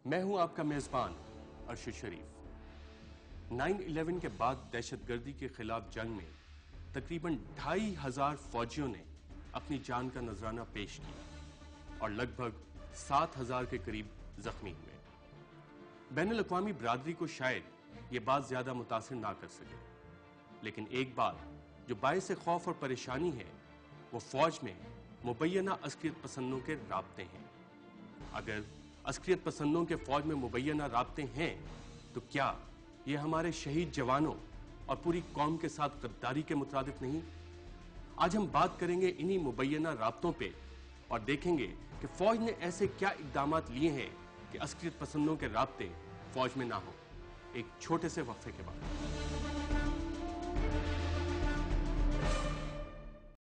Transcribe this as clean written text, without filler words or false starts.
मैं हूं आपका मेजबान अरशद शरीफ। 9/11 के बाद दहशतगर्दी के खिलाफ जंग में तकरीबन 2500 फौजियों ने अपनी जान का नजराना पेश किया और लगभग 7000 के करीब जख्मी हुए। बैनुल अक़वामी बरादरी को शायद ये बात ज्यादा मुतासिर ना कर सके, लेकिन एक बात जो बाइस खौफ और परेशानी है वो फौज में मुबैना अस्करियत पसंदों के राब्ते हैं। अगर अस्करियत पसंदों के फौज में मुबैना राब्ते हैं तो क्या ये हमारे शहीद जवानों और पूरी कौम के साथ गद्दारी के मुताबिक नहीं? आज हम बात करेंगे इन्हीं मुबैना राब्तों पे और देखेंगे कि फौज ने ऐसे क्या इकदाम लिए हैं कि अस्करियत पसंदों के राब्ते फौज में ना हो। एक छोटे से वक्फे के बाद